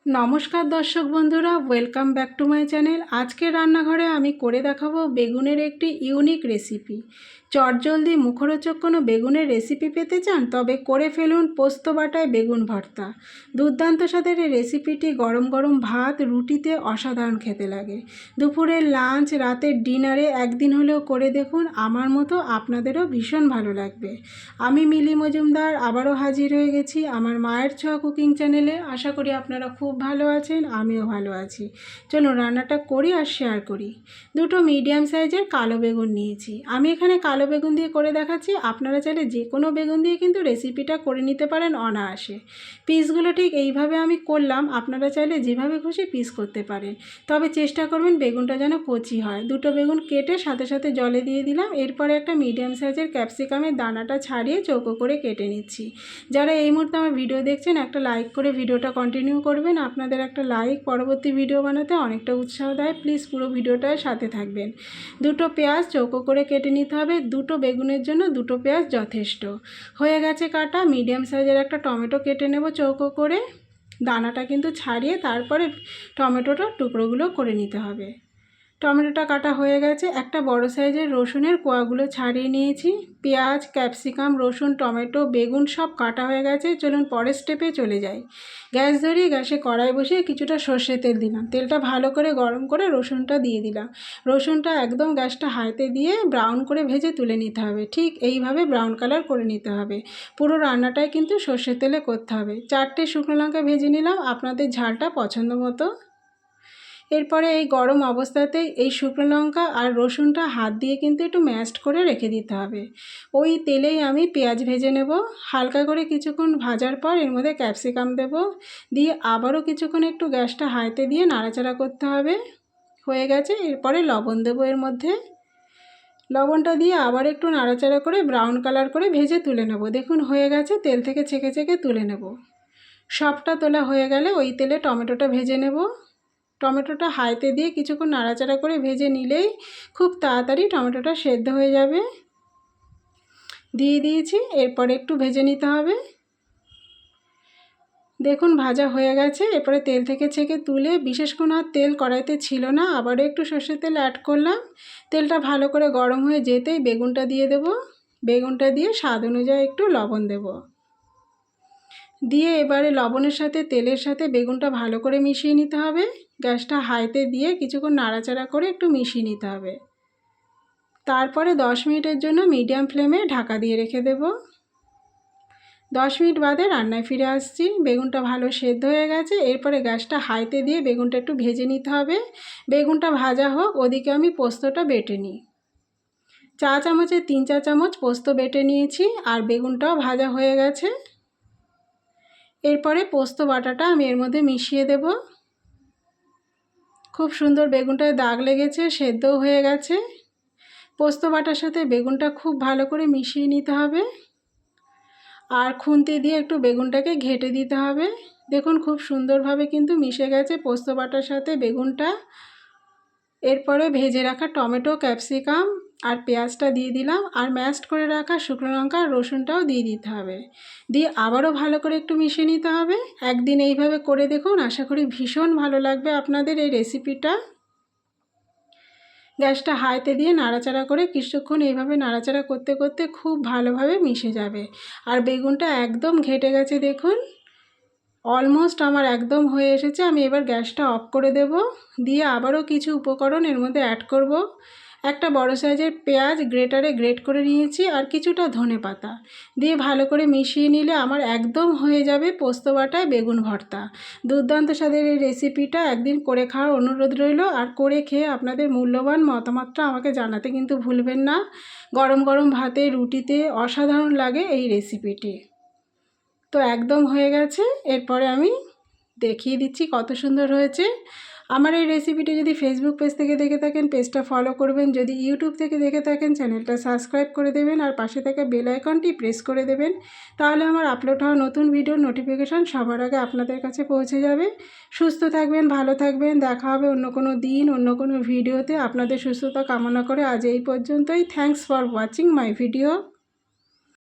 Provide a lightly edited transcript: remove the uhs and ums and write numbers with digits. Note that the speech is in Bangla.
নমস্কার দর্শক বন্ধুরা, welcome back to my channel. আজকের রান্নাঘরে আমি করে দেখাবো বেগুনের একটি ইউনিক রেসিপি। চটজলদি মুখরোচক কোনো বেগুনের রেসিপি পেতে চান? তবে করে ফেলুন পোস্ত বাটায় বেগুন ভর্তা। দুর্দান্ত স্বাদের এই রেসিপিটি গরম গরম ভাত, রুটিতে অসাধারণ খেতে লাগে। দুপুরের লাঞ্চ, রাতের ডিনারে একদিন হলেও করে দেখুন, আমার মতো আপনাদেরও ভীষণ ভালো লাগবে। আমি মিলি মজুমদার আবারও হাজির হয়ে গেছি আমার মায়ের ছোঁয়া কুকিং চ্যানেলে। আশা করি আপনারা খুব ভালো আছেন, আমিও ভালো আছি। চলুন রান্নাটা করি আর শেয়ার করি। দুটো মিডিয়াম সাইজের কালো বেগুন নিয়েছি। আমি এখানে কালো বেগুন দিয়ে করে দেখাচ্ছি, আপনারা চাইলে যে কোনো বেগুন দিয়ে কিন্তু রেসিপিটা করে নিতে পারেন অনায়াসে। পিসগুলো ঠিক এইভাবে আমি করলাম, আপনারা চাইলে যেভাবে খুশি পিস করতে পারেন, তবে চেষ্টা করবেন বেগুনটা যেন কচি হয়। দুটো বেগুন কেটে সাথে সাথে জলে দিয়ে দিলাম। এরপরে একটা মিডিয়াম সাইজের ক্যাপসিকামের দানাটা ছাড়িয়ে চৌকো করে কেটে নিচ্ছি। যারা এই মুহূর্তে আমার ভিডিও দেখছেন, একটা লাইক করে ভিডিওটা কন্টিনিউ করবেন। আপনাদের একটা লাইক পরবর্তী ভিডিও বানাতে অনেকটা উৎসাহ দেয়। প্লিজ পুরো ভিডিওটার সাথে থাকবেন। দুটো পেঁয়াজ চৌকো করে কেটে নিতে হবে। দুটো বেগুনের জন্য দুটো পেঁয়াজ যথেষ্ট। হয়ে গেছে কাটা। মিডিয়াম সাইজের একটা টমেটো কেটে নেব চৌকো করে, দানাটা কিন্তু ছাড়িয়ে তারপরে টমেটোটার টুকরোগুলো করে নিতে হবে। টমেটোটা কাটা হয়ে গেছে। একটা বড় সাইজের রসুনের কোয়াগুলো ছাড়িয়ে নিয়েছি। পেঁয়াজ, ক্যাপসিকাম, রসুন, টমেটো, বেগুন সব কাটা হয়ে গেছে। চলুন পরের স্টেপে চলে যাই। গ্যাস ধরিয়ে গ্যাসে কড়াই বসিয়ে কিছুটা সর্ষের তেল দিলাম। তেলটা ভালো করে গরম করে রসুনটা দিয়ে দিলাম। রসুনটা একদম গ্যাসটা হাইতে দিয়ে ব্রাউন করে ভেজে তুলে নিতে হবে। ঠিক এইভাবে ব্রাউন কালার করে নিতে হবে। পুরো রান্নাটাই কিন্তু সর্ষের তেলে করতে হবে। 4টে শুকনো লঙ্কা ভেজে নিলাম, আপনাদের ঝালটা পছন্দ মতো। এরপরে এই গরম অবস্থাতেই এই শুকনো লঙ্কা আর রসুনটা হাত দিয়ে কিন্তু একটু ম্যাশড করে রেখে দিতে হবে। ওই তেলেই আমি পেঁয়াজ ভেজে নেব। হালকা করে কিছুক্ষণ ভাজার পর এর মধ্যে ক্যাপসিকাম দেব, দিয়ে আবারও কিছুক্ষণ একটু গ্যাসটা হাইতে দিয়ে নাড়াচাড়া করতে হবে। হয়ে গেছে। এরপরে লবণ দেবো এর মধ্যে। লবণটা দিয়ে আবার একটু নাড়াচাড়া করে ব্রাউন কালার করে ভেজে তুলে নেব। দেখুন হয়ে গেছে। তেল থেকে ছেঁকে ছেঁকে তুলে নেব। সবটা তোলা হয়ে গেলে ওই তেলে টমেটোটা ভেজে নেব। টমেটোটা হাইতে দিয়ে কিছুক্ষণ নাড়াচাড়া করে ভেজে নিলেই খুব তাড়াতাড়ি টমেটোটা সেদ্ধ হয়ে যাবে। দিয়ে দিয়েছি। এরপরে একটু ভেজে নিতে হবে। দেখুন ভাজা হয়ে গেছে। এরপরে তেল থেকে ছেঁকে তুলে, বিশেষ কোনো আর তেল কড়াইতে ছিল না, আবারও একটু সর্ষের তেল অ্যাড করলাম। তেলটা ভালো করে গরম হয়ে যেতেই বেগুনটা দিয়ে দেব। বেগুনটা দিয়ে স্বাদ অনুযায়ী একটু লবণ দেব। দিয়ে এবারে লবণের সাথে তেলের সাথে বেগুনটা ভালো করে মিশিয়ে নিতে হবে। গ্যাসটা হাইতে দিয়ে কিছুক্ষণ নাড়াচাড়া করে একটু মিশিয়ে নিতে হবে। তারপরে 10 মিনিটের জন্য মিডিয়াম ফ্লেমে ঢাকা দিয়ে রেখে দেব। 10 মিনিট বাদে রান্নায় ফিরে আসছি। বেগুনটা ভালো সেদ্ধ হয়ে গেছে। এরপরে গ্যাসটা হাইতে দিয়ে বেগুনটা একটু ভেজে নিতে হবে। বেগুনটা ভাজা হোক, ওদিকে আমি পোস্তটা বেটে নিই। চা চামচে 3-4 চামচ পোস্ত বেটে নিয়েছি, আর বেগুনটাও ভাজা হয়ে গেছে। এরপরে পোস্ত বাটাটা আমি এর মধ্যে মিশিয়ে দেব। খুব সুন্দর বেগুনটায় দাগ লেগেছে, সেদ্ধও হয়ে গেছে। পোস্ত বাটার সাথে বেগুনটা খুব ভালো করে মিশিয়ে নিতে হবে, আর খুন্তি দিয়ে একটু বেগুনটাকে ঘেঁটে দিতে হবে। দেখুন খুব সুন্দরভাবে কিন্তু মিশে গেছে পোস্ত বাটার সাথে বেগুনটা। এরপরে ভেজে রাখা টমেটো, ক্যাপসিকাম আর পেঁয়াজটা দিয়ে দিলাম, আর ম্যাশড করে রাখা শুকনো লঙ্কা আর রসুনটাও দিয়ে দিতে হবে। দিয়ে আবারও ভালো করে একটু মিশিয়ে নিতে হবে। একদিন এইভাবে করে দেখুন, আশা করি ভীষণ ভালো লাগবে আপনাদের এই রেসিপিটা। গ্যাসটা হাইতে দিয়ে নাড়াচাড়া করে কিছুক্ষণ এইভাবে নাড়াচাড়া করতে করতে খুব ভালোভাবে মিশে যাবে। আর বেগুনটা একদম ঘেটে গেছে দেখুন। অলমোস্ট আমার একদম হয়ে এসেছে। আমি এবার গ্যাসটা অফ করে দেব। দিয়ে আবারও কিছু উপকরণ এর মধ্যে অ্যাড করব। একটা বড় সাইজের পেঁয়াজ গ্রেটারে গ্রেট করে নিয়েছি, আর কিছুটা ধনেপাতা দিয়ে ভালো করে মিশিয়ে নিলে আমার একদম হয়ে যাবে পোস্ত বাটায় বেগুন ভর্তা। দুর্দান্ত স্বাদের এই রেসিপিটা একদিন করে খাওয়ার অনুরোধ রইল। আর করে খেয়ে আপনাদের মূল্যবান মতামতটা আমাকে জানাতে কিন্তু ভুলবেন না। গরম গরম ভাতে, রুটিতে অসাধারণ লাগে এই রেসিপিটি। তো একদম হয়ে গেছে। এরপরে আমি দেখিয়ে দিচ্ছি কত সুন্দর হয়েছে। আমার এই রেসিপিটি যদি ফেসবুক পেজ থেকে দেখে থাকেন, পেজটা ফলো করবেন। যদি ইউটিউব থেকে দেখে থাকেন, চ্যানেলটা সাবস্ক্রাইব করে দেবেন, আর পাশে থাকা বেল আইকনটি প্রেস করে দেবেন। তাহলে আমার আপলোড হওয়া নতুন ভিডিওর নোটিফিকেশান সবার আগে আপনাদের কাছে পৌঁছে যাবে। সুস্থ থাকবেন, ভালো থাকবেন। দেখা হবে অন্য কোনো দিন, অন্য কোনো ভিডিওতে। আপনাদের সুস্থতা কামনা করে আজ এই পর্যন্তই। Thanks for watching my video.